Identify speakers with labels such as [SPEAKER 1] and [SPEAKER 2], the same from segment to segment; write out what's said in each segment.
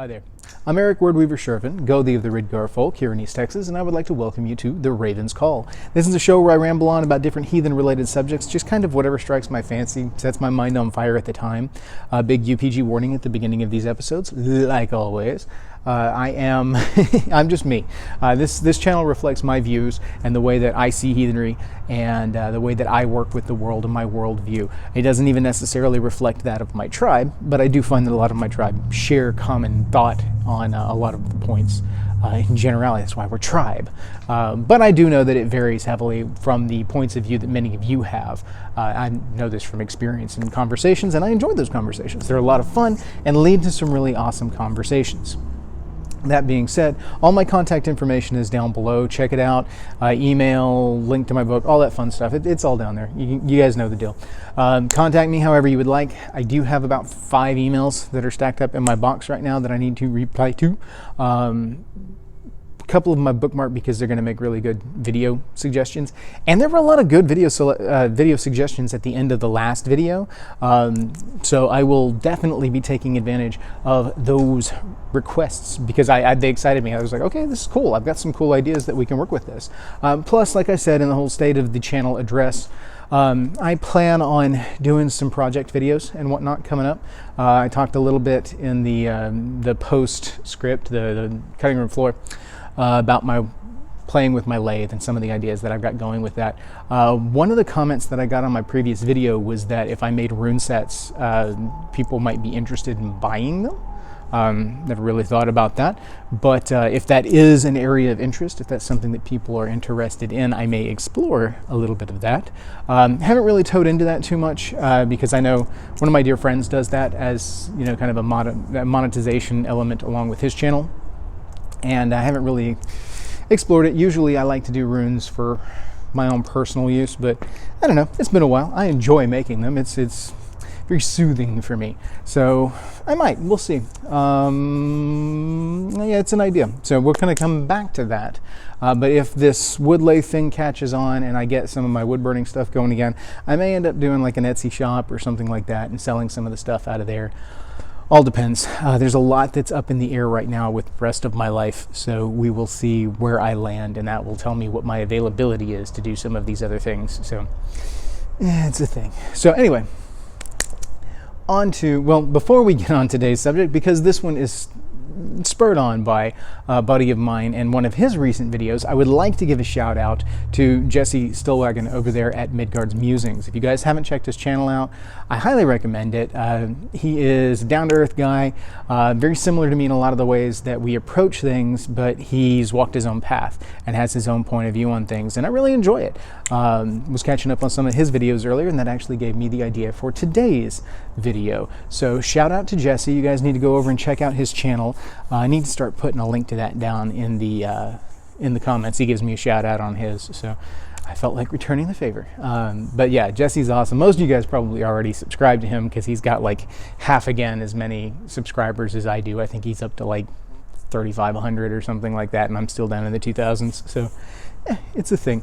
[SPEAKER 1] Hi there. I'm Eric Wordweaver Sjerven, Gothi of the Midgard folk here in East Texas, and I would like to welcome you to The Raven's Call. This is a show where I ramble on about different heathen-related subjects, just kind of whatever strikes my fancy, sets my mind on fire at the time. Big UPG warning at the beginning of these episodes, like always. I'm just me. This channel reflects my views and the way that I see heathenry and the way that I work with the world and my worldview. It doesn't even necessarily reflect that of my tribe, but I do find that a lot of my tribe share common thought on a lot of the points. In generality, that's why we're tribe. But I do know that it varies heavily from the points of view that many of you have. I know this from experience and conversations, and I enjoy those conversations. They're a lot of fun and lead to some really awesome conversations. That being said, all my contact information is down below. Check it out. Email, link to my book, all that fun stuff. It's all down there. You guys know the deal. Contact me however you would like. I do have about 5 emails that are stacked up in my box right now that I need to reply to. Couple of them I bookmarked because they're going to make really good video suggestions, and there were a lot of good video suggestions at the end of the last video, so I will definitely be taking advantage of those requests because they excited me. I was like, okay, this is cool. I've got some cool ideas that we can work with this. Plus, like I said in the whole state of the channel address, I plan on doing some project videos and whatnot coming up. I talked a little bit in the postscript, the cutting room floor, about my playing with my lathe and some of the ideas that I've got going with that. One of the comments that I got on my previous video was that if I made rune sets, people might be interested in buying them. Never really thought about that, but if that is an area of interest, if that's something that people are interested in, I may explore a little bit of that. Haven't really towed into that too much because I know one of my dear friends does that as, you know, kind of a monetization element along with his channel. And I haven't really explored it. Usually I like to do runes for my own personal use, but I don't know, it's been a while. I enjoy making them. It's very soothing for me. So I might, we'll see. Yeah, it's an idea. So we're gonna come back to that. But if this wood lathe thing catches on and I get some of my wood burning stuff going again, I may end up doing like an Etsy shop or something like that and selling some of the stuff out of there. All depends. There's a lot that's up in the air right now with the rest of my life, so we will see where I land, and that will tell me what my availability is to do some of these other things. So, it's a thing. So anyway, before we get on today's subject, because this one is spurred on by a buddy of mine and one of his recent videos, I would like to give a shout out to Jesse Stillwagon over there at Midgards Musings. If you guys haven't checked his channel out, I highly recommend it. He is a down-to-earth guy, very similar to me in a lot of the ways that we approach things, but he's walked his own path and has his own point of view on things, and I really enjoy it. Was catching up on some of his videos earlier, and that actually gave me the idea for today's video. So shout out to Jesse. You guys need to go over and check out his channel. I need to start putting a link to that down in the comments. He gives me a shout out on his, so I felt like returning the favor. But yeah, Jesse's awesome. Most of you guys probably already subscribed to him because he's got like half again as many subscribers as I do. I think he's up to like 3,500 or something like that, and I'm still down in the 2,000s. So it's a thing.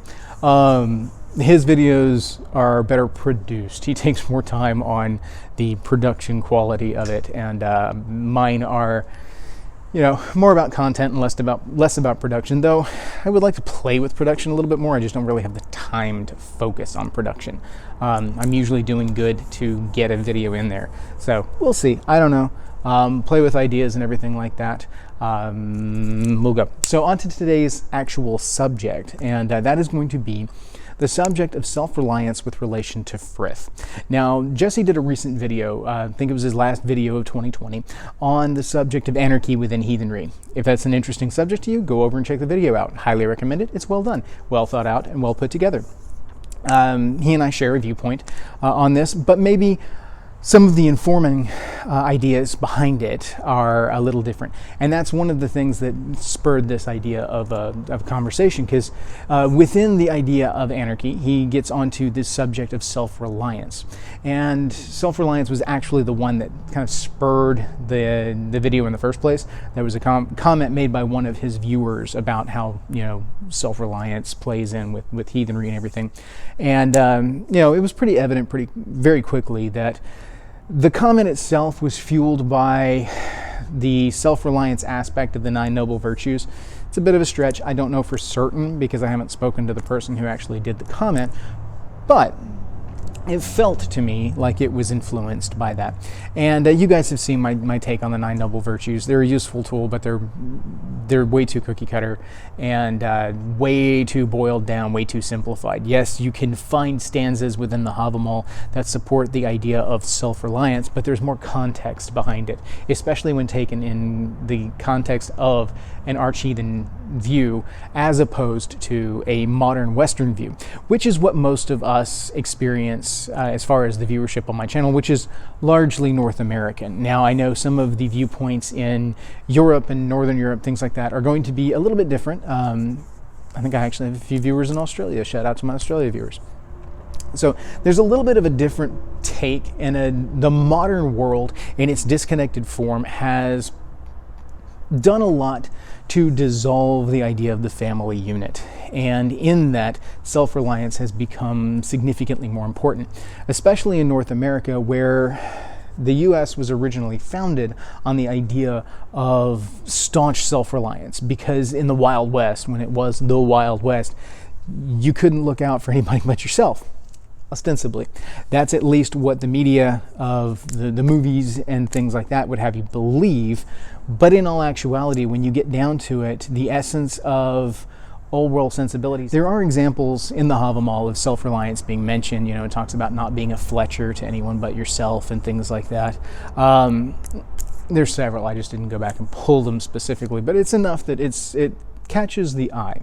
[SPEAKER 1] His videos are better produced. He takes more time on the production quality of it, and mine are, you know, more about content and less about production, though I would like to play with production a little bit more. I just don't really have the time to focus on production. I'm usually doing good to get a video in there, so we'll see. I don't know. Play with ideas and everything like that. We'll go. So on to today's actual subject, and that is going to be the subject of self-reliance with relation to Frith. Now, Jesse did a recent video, I think it was his last video of 2020, on the subject of anarchy within heathenry. If that's an interesting subject to you, go over and check the video out. Highly recommend it. It's well done, well thought out, and well put together. He and I share a viewpoint on this, but maybe some of the informing ideas behind it are a little different. And that's one of the things that spurred this idea of a conversation, because within the idea of anarchy, he gets onto this subject of self-reliance. And self-reliance was actually the one that kind of spurred the video in the first place. There was a comment made by one of his viewers about how, you know, self-reliance plays in with heathenry and everything. And, you know, it was pretty evident very quickly that the comment itself was fueled by the self-reliance aspect of the 9 Noble Virtues, it's a bit of a stretch. I don't know for certain because I haven't spoken to the person who actually did the comment, but it felt to me like it was influenced by that. And you guys have seen my take on the 9 Noble Virtues. They're a useful tool, but they're way too cookie cutter and way too boiled down, way too simplified. Yes, you can find stanzas within the Havamal that support the idea of self-reliance, but there's more context behind it, especially when taken in the context of an arch-heathen view as opposed to a modern Western view, which is what most of us experience as far as the viewership on my channel, which is largely North American. Now, I know some of the viewpoints in Europe and Northern Europe, things like that, are going to be a little bit different. I think I actually have a few viewers in Australia. Shout out to my Australia viewers. So there's a little bit of a different take, and the modern world in its disconnected form has done a lot to dissolve the idea of the family unit. And in that, self-reliance has become significantly more important, especially in North America, where the U.S. was originally founded on the idea of staunch self-reliance, because in the Wild West, when it was the Wild West, you couldn't look out for anybody but yourself, ostensibly. That's at least what the media of the movies and things like that would have you believe. But in all actuality, when you get down to it, the essence of old world sensibilities, there are examples in the Havamal of self-reliance being mentioned. You know, it talks about not being a Fletcher to anyone but yourself and things like that. There's several. I just didn't go back and pull them specifically, but it's enough that it catches the eye.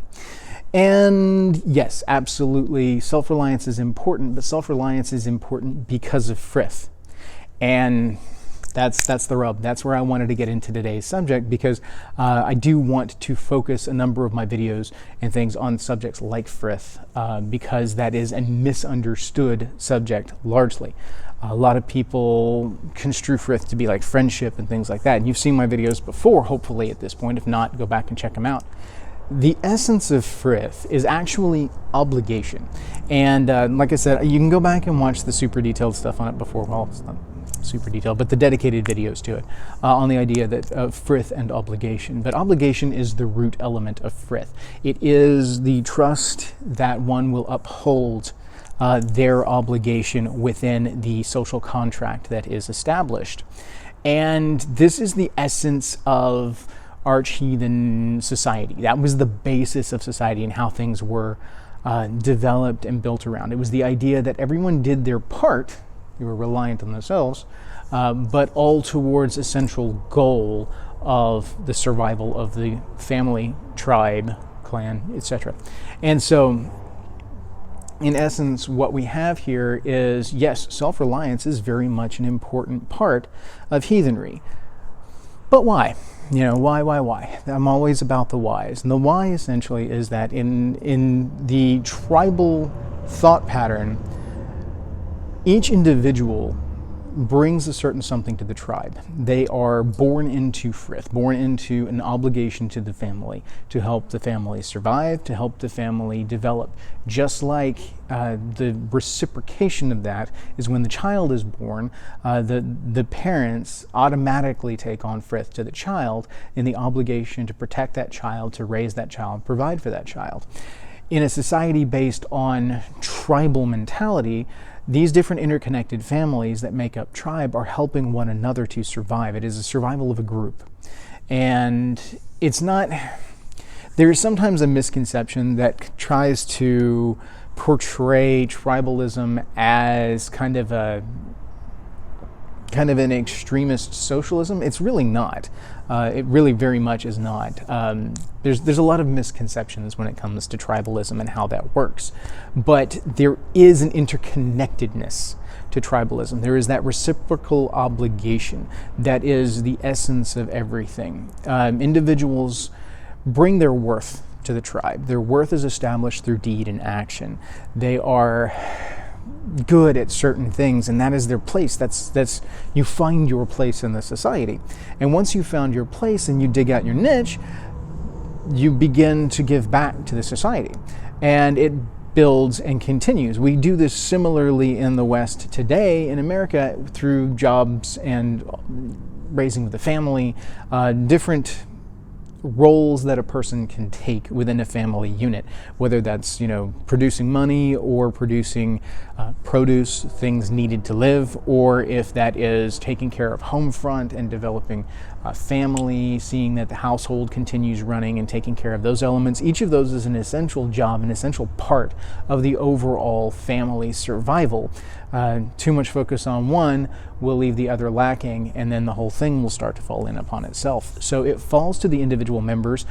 [SPEAKER 1] And yes, absolutely, self-reliance is important, but self-reliance is important because of Frith. And that's the rub. That's where I wanted to get into today's subject, because I do want to focus a number of my videos and things on subjects like Frith, because that is a misunderstood subject largely. A lot of people construe Frith to be like friendship and things like that. And you've seen my videos before, hopefully at this point. If not, go back and check them out. The essence of Frith is actually obligation. And like I said, you can go back and watch the super detailed stuff on it before. Well, it's not super detailed, but the dedicated videos to it on the idea that Frith and obligation. But obligation is the root element of Frith. It is the trust that one will uphold their obligation within the social contract that is established. And this is the essence of arch-heathen society. That was the basis of society and how things were developed and built around. It was the idea that everyone did their part, they were reliant on themselves, but all towards a central goal of the survival of the family, tribe, clan, etc. And so, in essence, what we have here is, yes, self-reliance is very much an important part of heathenry. But why? You know, why? I'm always about the whys. And the why essentially is that in the tribal thought pattern, each individual brings a certain something to the tribe. They are born into Frith, born into an obligation to the family, to help the family survive, to help the family develop. Just like the reciprocation of that is when the child is born, the parents automatically take on Frith to the child in the obligation to protect that child, to raise that child, provide for that child. In a society based on tribal mentality, these different interconnected families that make up tribe are helping one another to survive. It is a survival of a group. And it's not, there is sometimes a misconception that tries to portray tribalism as kind of an extremist socialism. It's really not. It really very much is not. There's a lot of misconceptions when it comes to tribalism and how that works. But there is an interconnectedness to tribalism. There is that reciprocal obligation that is the essence of everything. Individuals bring their worth to the tribe. Their worth is established through deed and action. They are good at certain things, and that is their place. That's you find your place in the society. And once you found your place and you dig out your niche, you begin to give back to the society. And it builds and continues. We do this similarly in the West today, in America, through jobs and raising with a family, different roles that a person can take within a family unit, whether that's, producing money or producing produce, things needed to live, or if that is taking care of home front and developing family, seeing that the household continues running and taking care of those elements. Each of those is an essential job, an essential part of the overall family survival. Too much focus on one will leave the other lacking, and then the whole thing will start to fall in upon itself. So it falls to the individual members,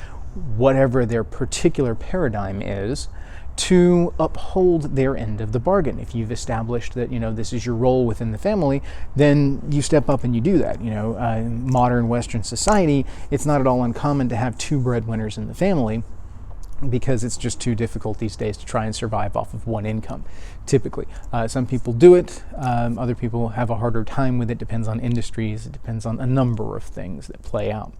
[SPEAKER 1] whatever their particular paradigm is, to uphold their end of the bargain. If you've established that, this is your role within the family, then you step up and you do that. Modern Western society, it's not at all uncommon to have two breadwinners in the family, because it's just too difficult these days to try and survive off of one income, typically. Some people do it, other people have a harder time with it. Depends on industries, it depends on a number of things that play out.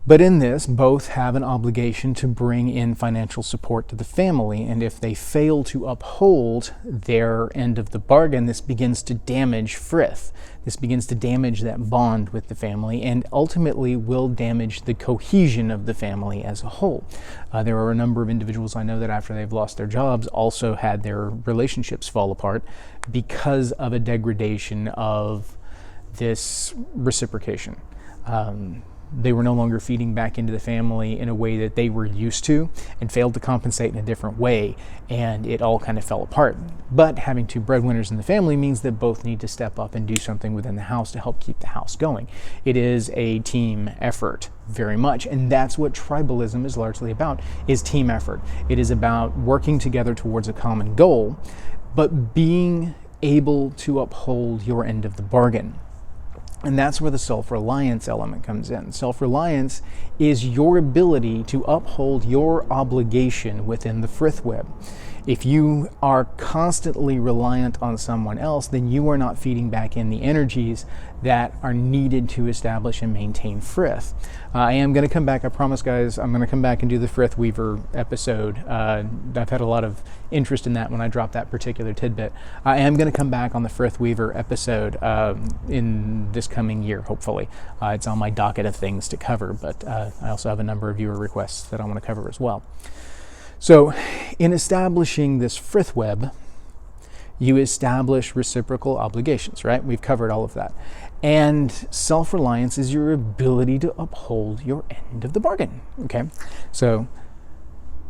[SPEAKER 1] But in this, both have an obligation to bring in financial support to the family, and if they fail to uphold their end of the bargain, this begins to damage Frith. This begins to damage that bond with the family, and ultimately will damage the cohesion of the family as a whole. There are a number of individuals I know that after they've lost their jobs also had their relationships fall apart because of a degradation of this reciprocation. They were no longer feeding back into the family in a way that they were used to, and failed to compensate in a different way, and it all kind of fell apart. But having two breadwinners in the family means that both need to step up and do something within the house to help keep the house going. It is a team effort, very much, and that's what tribalism is largely about, is team effort. It is about working together towards a common goal, but being able to uphold your end of the bargain. And that's where the self-reliance element comes in. Self-reliance is your ability to uphold your obligation within the Frith web. If you are constantly reliant on someone else, then you are not feeding back in the energies that are needed to establish and maintain Frith. I am going to come back, I promise guys, I'm going to come back and do the Frith Weaver episode. I've had a lot of interest in that when I dropped that particular tidbit. I am going to come back on the Frith Weaver episode in this coming year, hopefully. It's on my docket of things to cover, but I also have a number of viewer requests that I want to cover as well. So, in establishing this Frith web, you establish reciprocal obligations, right? We've covered all of that. And self-reliance is your ability to uphold your end of the bargain, okay? So,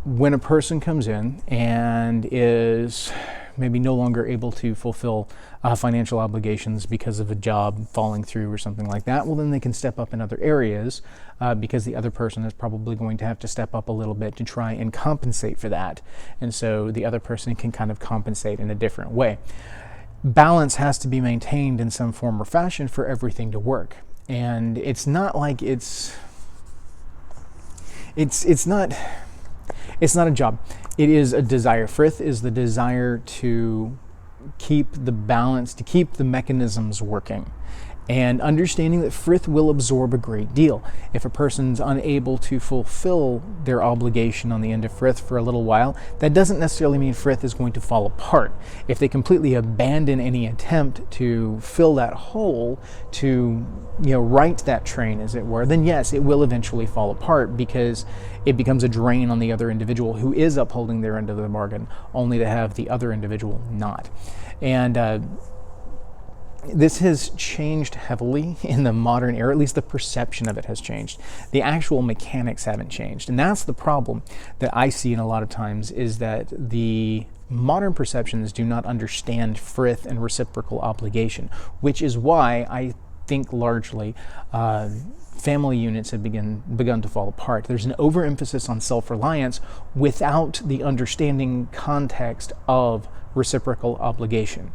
[SPEAKER 1] when a person comes in and is maybe no longer able to fulfill financial obligations because of a job falling through or something like that, well, then they can step up in other areas because the other person is probably going to have to step up a little bit to try and compensate for that. And so the other person can kind of compensate in a different way. Balance has to be maintained in some form or fashion for everything to work. And it's not like it's not a job. It is a desire. Frith is the desire to keep the balance, to keep the mechanisms working. And understanding that Frith will absorb a great deal. If a person's unable to fulfill their obligation on the end of Frith for a little while, that doesn't necessarily mean Frith is going to fall apart. If they completely abandon any attempt to fill that hole, to right that train, as it were, then yes, it will eventually fall apart because it becomes a drain on the other individual who is upholding their end of the bargain, only to have the other individual not. And this has changed heavily in the modern era, at least the perception of it has changed. The actual mechanics haven't changed. And that's the problem that I see in a lot of times, is that the modern perceptions do not understand Frith and reciprocal obligation, which is why I think largely family units have begun to fall apart. There's an overemphasis on self-reliance without the understanding context of reciprocal obligation.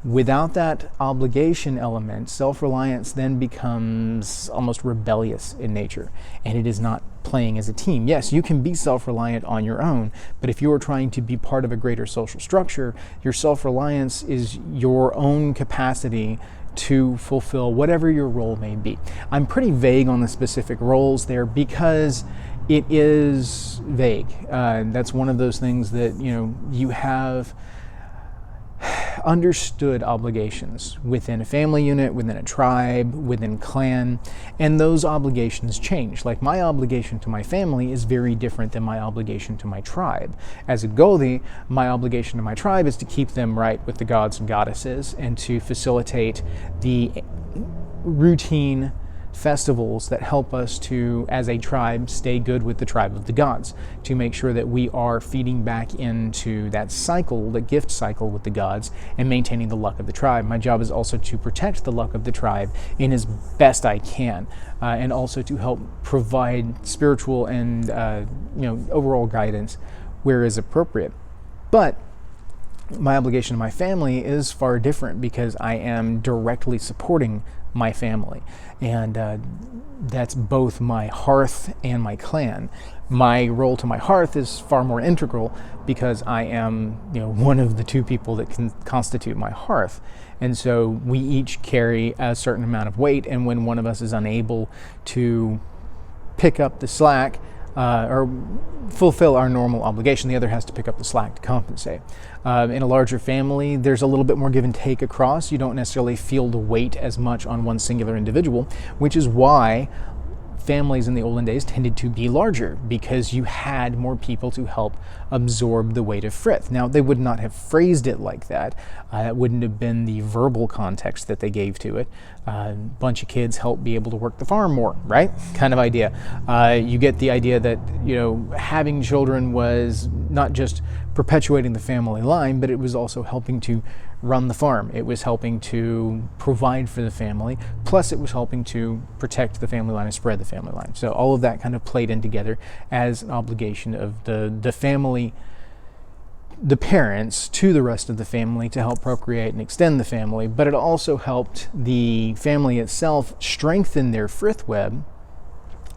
[SPEAKER 1] Without that obligation element, self-reliance then becomes almost rebellious in nature, and it is not playing as a team. Yes, you can be self-reliant on your own, but if you're trying to be part of a greater social structure, your self-reliance is your own capacity to fulfill whatever your role may be. I'm pretty vague on the specific roles there because it is vague. That's one of those things that, you have understood obligations within a family unit, within a tribe, within clan, and those obligations change. Like, my obligation to my family is very different than my obligation to my tribe. As a Gothi, my obligation to my tribe is to keep them right with the gods and goddesses and to facilitate the routine festivals that help us to, as a tribe, stay good with the tribe of the gods, to make sure that we are feeding back into that cycle, the gift cycle with the gods, and maintaining the luck of the tribe. My job is also to protect the luck of the tribe in as best I can, and also to help provide spiritual and overall guidance where is appropriate. But my obligation to my family is far different, because I am directly supporting my family, and that's both my hearth and my clan. My role to my hearth is far more integral, because I am one of the two people that can constitute my hearth, and so we each carry a certain amount of weight, and when one of us is unable to pick up the slack or fulfill our normal obligation, the other has to pick up the slack to compensate. In a larger family, there's a little bit more give and take across. You don't necessarily feel the weight as much on one singular individual, which is why families in the olden days tended to be larger, because you had more people to help absorb the weight of Frith. Now, they would not have phrased it like that. That wouldn't have been the verbal context that they gave to it. A bunch of kids help be able to work the farm more, right? Kind of idea. You get the idea that, having children was not just perpetuating the family line, but it was also helping to run the farm. It was helping to provide for the family, plus it was helping to protect the family line and spread the family line. So all of that kind of played in together as an obligation of the family, the parents, to the rest of the family to help procreate and extend the family, but it also helped the family itself strengthen their Frith web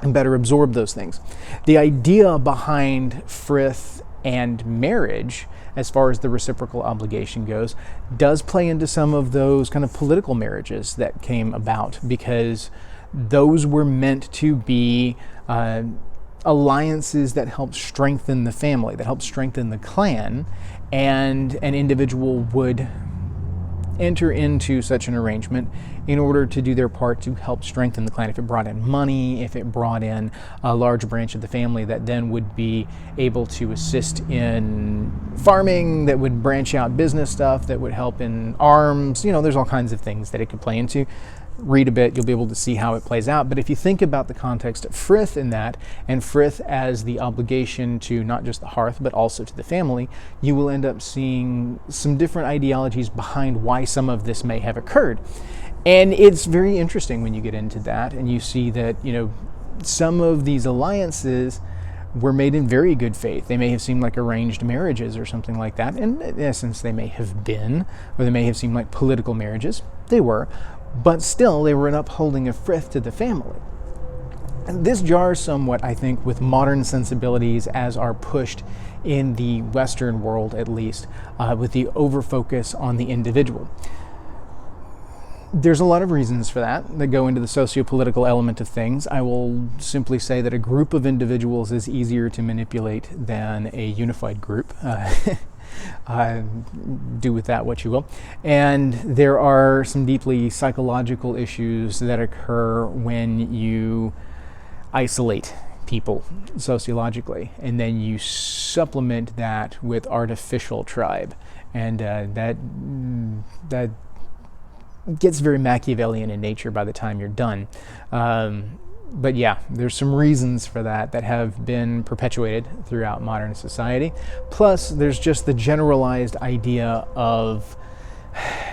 [SPEAKER 1] and better absorb those things. The idea behind Frith and marriage, as far as the reciprocal obligation goes, does play into some of those kind of political marriages that came about, because those were meant to be alliances that help strengthen the family, that help strengthen the clan, and an individual would enter into such an arrangement in order to do their part to help strengthen the clan. If it brought in money, if it brought in a large branch of the family that then would be able to assist in farming, that would branch out business stuff, that would help in arms, there's all kinds of things that it could play into. Read a bit, you'll be able to see how it plays out. But if you think about the context of Frith in that, and Frith as the obligation to not just the hearth, but also to the family, you will end up seeing some different ideologies behind why some of this may have occurred. And it's very interesting when you get into that, and you see that, some of these alliances were made in very good faith. They may have seemed like arranged marriages or something like that. And in essence, they may have been, or they may have seemed like political marriages. They were. But still, they were an upholding of Frith to the family. And this jars somewhat, I think, with modern sensibilities as are pushed in the Western world, at least, with the overfocus on the individual. There's a lot of reasons for that go into the socio-political element of things. I will simply say that a group of individuals is easier to manipulate than a unified group. Do with that what you will. And there are some deeply psychological issues that occur when you isolate people sociologically, and then you supplement that with artificial tribe, and that gets very Machiavellian in nature by the time you're done. But yeah, there's some reasons for that have been perpetuated throughout modern society. Plus, there's just the generalized idea of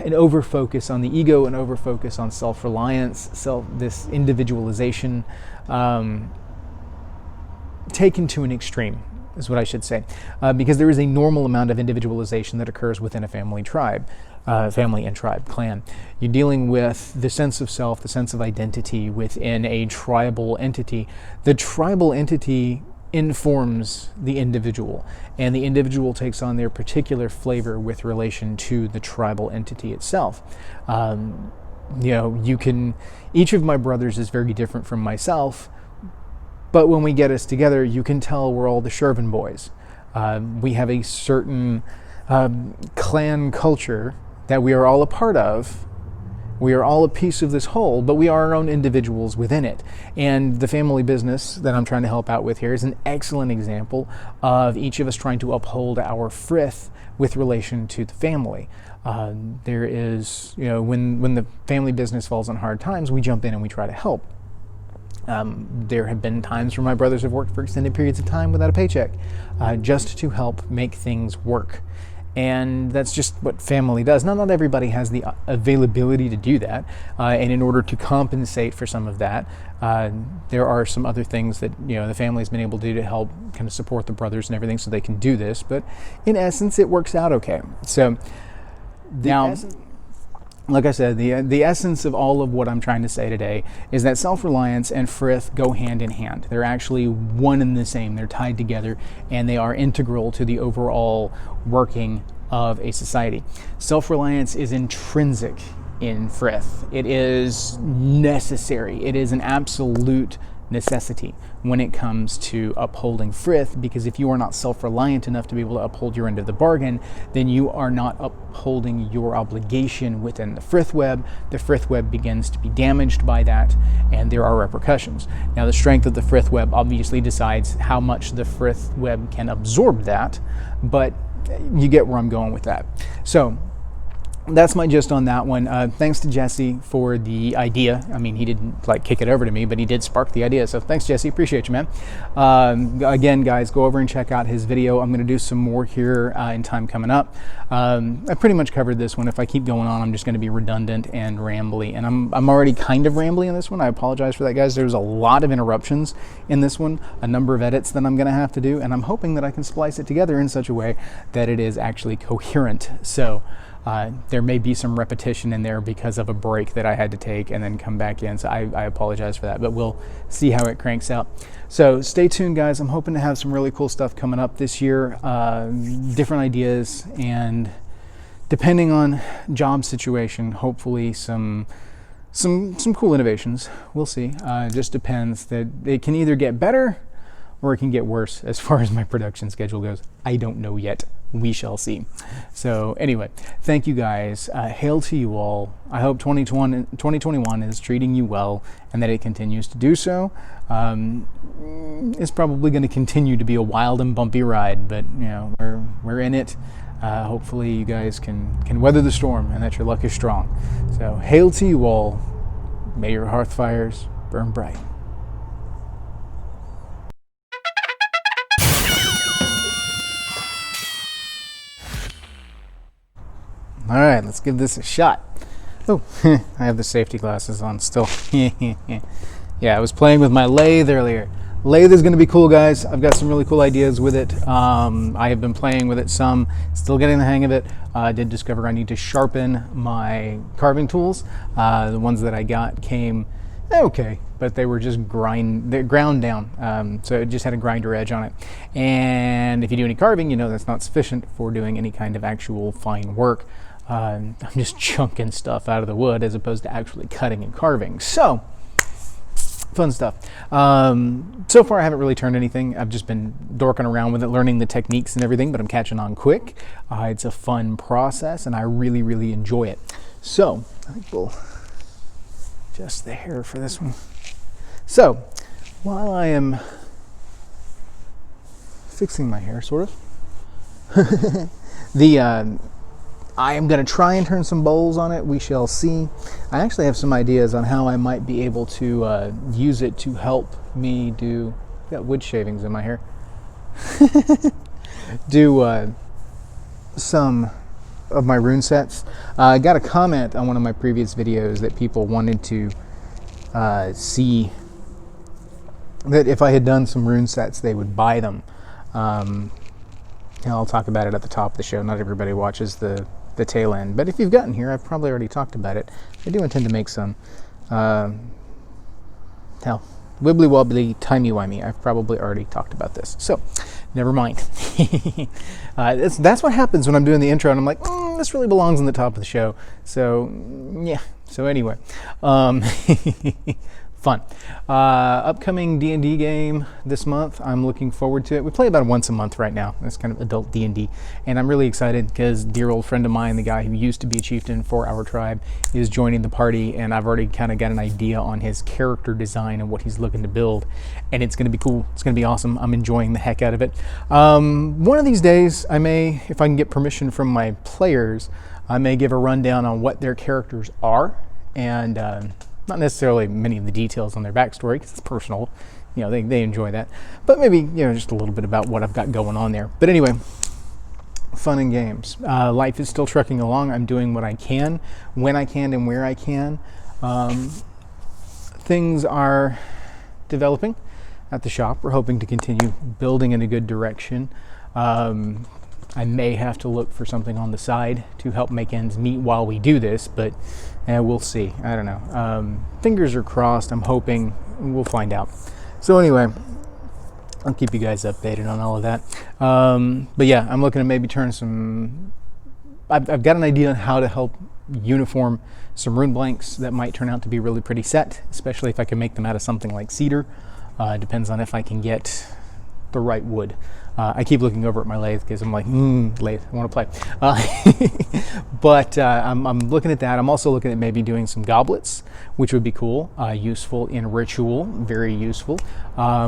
[SPEAKER 1] an overfocus on the ego, an overfocus on self-reliance, this individualization, taken to an extreme, is what I should say. Because there is a normal amount of individualization that occurs within a family and tribe, clan. You're dealing with the sense of self, the sense of identity within a tribal entity. The tribal entity informs the individual, and the individual takes on their particular flavor with relation to the tribal entity itself. Each of my brothers is very different from myself, but when we get us together, you can tell we're all the Sjerven boys. We have a certain clan culture that we are all a part of. We are all a piece of this whole, but we are our own individuals within it. And the family business that I'm trying to help out with here is an excellent example of each of us trying to uphold our frith with relation to the family. There is, when the family business falls on hard times, we jump in and we try to help. There have been times where my brothers have worked for extended periods of time without a paycheck, just to help make things work. And that's just what family does. Not everybody has the availability to do that. And in order to compensate for some of that, there are some other things that the family's been able to do to help kind of support the brothers and everything so they can do this. But in essence, it works out okay. So now, like I said, the essence of all of what I'm trying to say today is that self-reliance and frith go hand in hand. They're actually one and the same. They're tied together, and they are integral to the overall working of a society. Self-reliance is intrinsic in frith. It is necessary. It is an absolute necessity when it comes to upholding frith, because if you are not self-reliant enough to be able to uphold your end of the bargain, then you are not upholding your obligation within the frith web. The frith web begins to be damaged by that, and there are repercussions. Now, the strength of the frith web obviously decides how much the frith web can absorb that, but you get where I'm going with that. So that's my gist on that one. Thanks to Jesse for the idea. I mean, he didn't kick it over to me, but he did spark the idea. So thanks, Jesse. Appreciate you, man. Again, guys, go over and check out his video. I'm going to do some more here in time coming up. I pretty much covered this one. If I keep going on, I'm just going to be redundant and rambly. And I'm already kind of rambly in this one. I apologize for that, guys. There's a lot of interruptions in this one, a number of edits that I'm going to have to do, and I'm hoping that I can splice it together in such a way that it is actually coherent. So there may be some repetition in there because of a break that I had to take and then come back in. So I apologize for that, but we'll see how it cranks out. So stay tuned, guys. I'm hoping to have some really cool stuff coming up this year, different ideas, and depending on job situation, hopefully some cool innovations. We'll see. It just depends. That it can either get better or it can get worse as far as my production schedule goes. I don't know yet. We shall see. So anyway, thank you, guys. Hail to you all. I hope 2021 is treating you well and that it continues to do so. It's probably going to continue to be a wild and bumpy ride, but we're in it. Hopefully you guys can weather the storm and that your luck is strong. So hail to you all. May your hearth fires burn bright. All right, let's give this a shot. Oh, I have the safety glasses on still. Yeah, I was playing with my lathe earlier. Lathe is going to be cool, guys. I've got some really cool ideas with it. I have been playing with it some, still getting the hang of it. I did discover I need to sharpen my carving tools. The ones that I got came okay, but they were just ground down. So it just had a grinder edge on it. And if you do any carving, that's not sufficient for doing any kind of actual fine work. I'm just chunking stuff out of the wood as opposed to actually cutting and carving. So, fun stuff. So far I haven't really turned anything. I've just been dorking around with it, learning the techniques and everything, but I'm catching on quick. It's a fun process and I really, really enjoy it. So, I think we'll adjust the hair for this one. So, while I am fixing my hair, sort of, I am going to try and turn some bowls on it. We shall see. I actually have some ideas on how I might be able to use it to help me do... I've got wood shavings in my hair. Do some of my rune sets. I got a comment on one of my previous videos that people wanted to see that if I had done some rune sets, they would buy them. I'll talk about it at the top of the show. Not everybody watches the tail end, but if you've gotten here, I've probably already talked about it. I do intend to make some. Hell, wibbly wobbly, timey wimey. I've probably already talked about this, so never mind. That's what happens when I'm doing the intro, and I'm like, this really belongs on the top of the show. So yeah. So anyway, fun. Upcoming D&D game this month. I'm looking forward to it. We play about once a month right now. It's kind of adult D&D, and I'm really excited because dear old friend of mine, the guy who used to be a chieftain for our tribe, is joining the party, and I've already kind of got an idea on his character design and what he's looking to build, and it's going to be cool. It's going to be awesome. I'm enjoying the heck out of it. One of these days, I may, if I can get permission from my players, I may give a rundown on what their characters are, and not necessarily many of the details on their backstory because it's personal. You know, they enjoy that. But maybe, you know, just a little bit about what I've got going on there. But anyway, fun and games. Life is still trucking along. I'm doing what I can, when I can, and where I can. Things are developing at the shop. We're hoping to continue building in a good direction. I may have to look for something on the side to help make ends meet while we do this, but we'll see. I don't know. Fingers are crossed. I'm hoping. We'll find out. So anyway, I'll keep you guys updated on all of that. But yeah, I'm looking to maybe turn some... I've got an idea on how to help uniform some rune blanks that might turn out to be really pretty set, especially if I can make them out of something like cedar. It depends on if I can get the right wood. I keep looking over at my lathe because I'm like, lathe, I want to play. But I'm looking at that. I'm also looking at maybe doing some goblets, which would be cool, useful in ritual, very useful.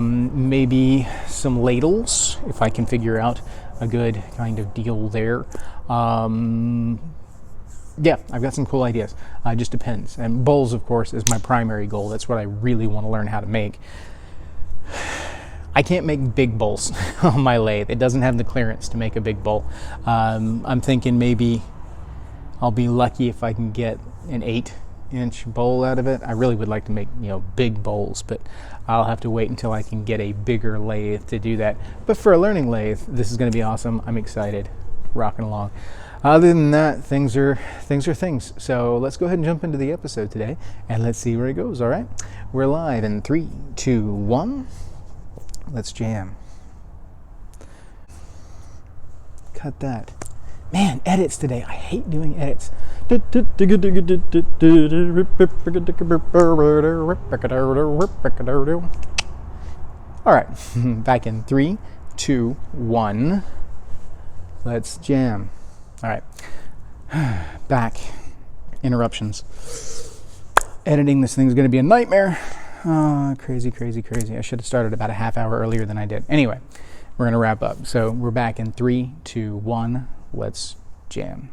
[SPEAKER 1] Maybe some ladles, if I can figure out a good kind of deal there. Yeah, I've got some cool ideas. It just depends. And bowls, of course, is my primary goal. That's what I really want to learn how to make. I can't make big bowls on my lathe. It doesn't have the clearance to make a big bowl. I'm thinking maybe I'll be lucky if I can get an 8-inch bowl out of it. I really would like to make, you know, big bowls, but I'll have to wait until I can get a bigger lathe to do that. But for a learning lathe, this is going to be awesome. I'm excited, rocking along. Other than that, things are things. So let's go ahead and jump into the episode today, and let's see where it goes. All right, we're live in 3, 2, 1. Let's jam. Cut that. Man, edits today. I hate doing edits. All right, back in 3, 2, 1. Let's jam. All right, back. Interruptions. Editing this thing is going to be a nightmare. Oh, crazy. I should have started about a half hour earlier than I did. Anyway, we're going to wrap up. So we're back in 3, 2, 1. Let's jam.